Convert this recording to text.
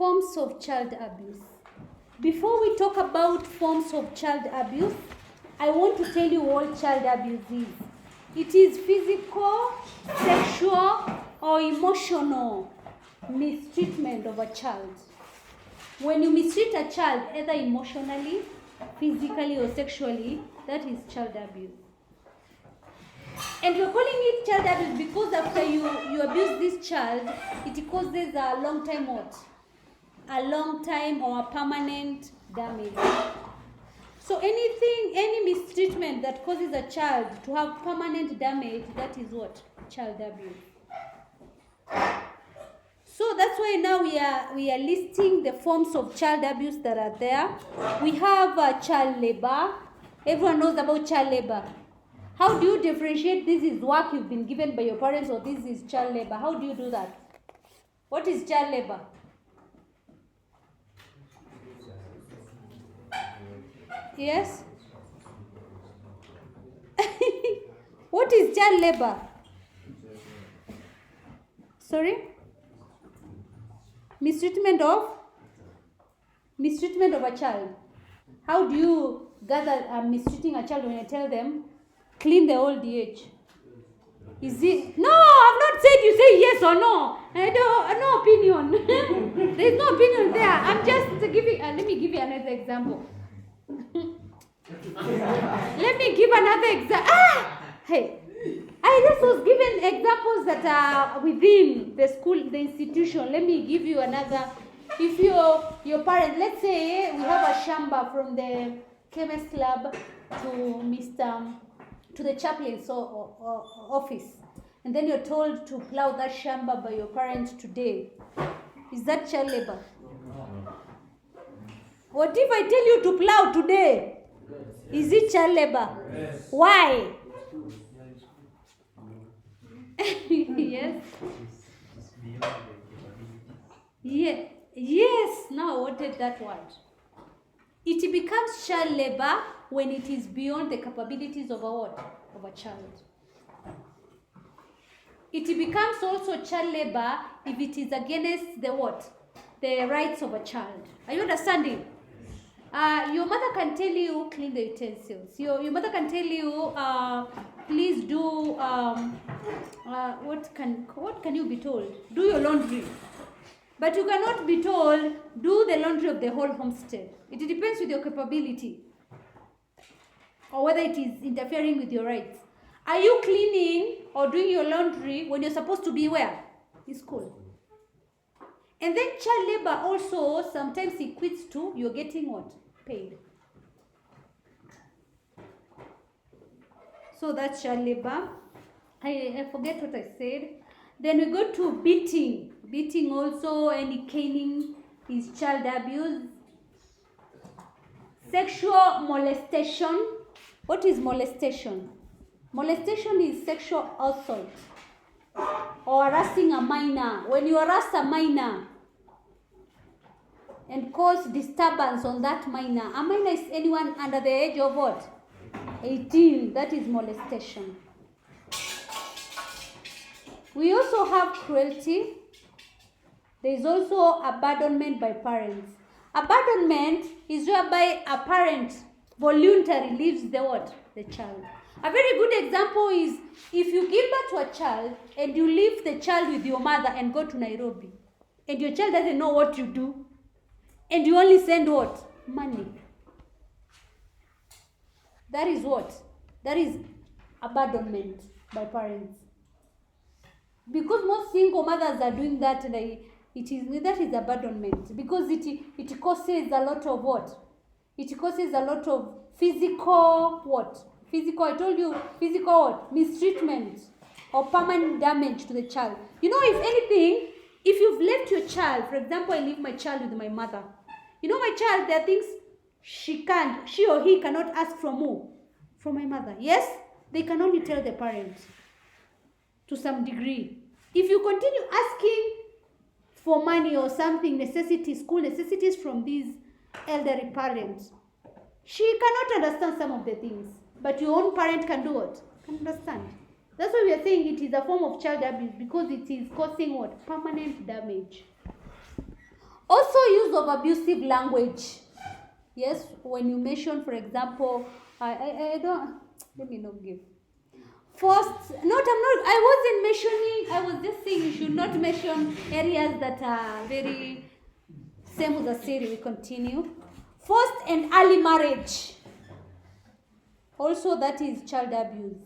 forms of child abuse. Before we talk about forms of child abuse, I want to tell you what child abuse is. It is physical, sexual, or emotional mistreatment of a child. When you mistreat a child, either emotionally, physically, or sexually, that is child abuse. And we're calling it child abuse because after you abuse this child, it causes a long time what? A long time or a permanent damage. So any mistreatment that causes a child to have permanent damage, that is what? Child abuse. So that's why now we are listing the forms of child abuse that are there. We have child labor. Everyone knows about child labor. How do you differentiate this is work you've been given by your parents or this is child labor? How do you do that? What is child labor? Yes? What is child labor? Sorry? Mistreatment of a child. How do you gather mistreating a child when you tell them, clean the old DH? Is it? No, I've not said you say yes or no. No opinion. There's no opinion there. I'm just giving, let me give you another example. Let me give another example. Hey, I just was given examples that are within the school, the institution. Let me give you another. If your parents, let's say we have a shamba from the chemist lab to the chaplain's office, and then you're told to plow that shamba by your parents today. Is that child labor? What if I tell you to plow today? Is it child labor? Yes. Why? Yes. Yeah. Yes. Now what is that word? It becomes child labor when it is beyond the capabilities of a child. It becomes also child labor if it is against the what? The rights of a child. Are you understanding? Your mother can tell you clean the utensils. Your mother can tell you please do what can you be told? Do your laundry. But you cannot be told do the laundry of the whole homestead. It depends with your capability or whether it is interfering with your rights. Are you cleaning or doing your laundry when you're supposed to be where? In school. And then child labor also sometimes equates to you're getting what? Paid. So that's child labor. I forget what I said. Then we go to beating. Beating also, any caning is child abuse. Sexual molestation. What is molestation? Molestation is sexual assault or harassing a minor. When you harass a minor and cause disturbance on that minor. A minor is anyone under the age of what? 18. That is molestation. We also have cruelty. There is also abandonment by parents. Abandonment is whereby a parent voluntarily leaves the what? The child. A very good example is if you give birth to a child and you leave the child with your mother and go to Nairobi and your child doesn't know what you do and you only send what? Money. That is what? That is abandonment by parents. Because most single mothers are doing that, that is abandonment. Because it causes a lot of what? It causes a lot of physical what? Physical, I told you, physical what? Mistreatment or permanent damage to the child. You know, if anything, if you've left your child, for example, I leave my child with my mother. You know, my child, there are things she or he cannot ask from who? From my mother. Yes? They can only tell the parent to some degree. If you continue asking for money or something, necessities, school necessities from these elderly parents, she cannot understand some of the things. But your own parent can do what? Can understand. That's why we are saying it is a form of child abuse because it is causing what? Permanent damage. Also, use of abusive language. Yes, when you mention, for example, I don't, let me not give. First, I wasn't mentioning, I was just saying you should not mention areas that are very same with the C.R.E. We continue. Forced and early marriage. Also, that is child abuse.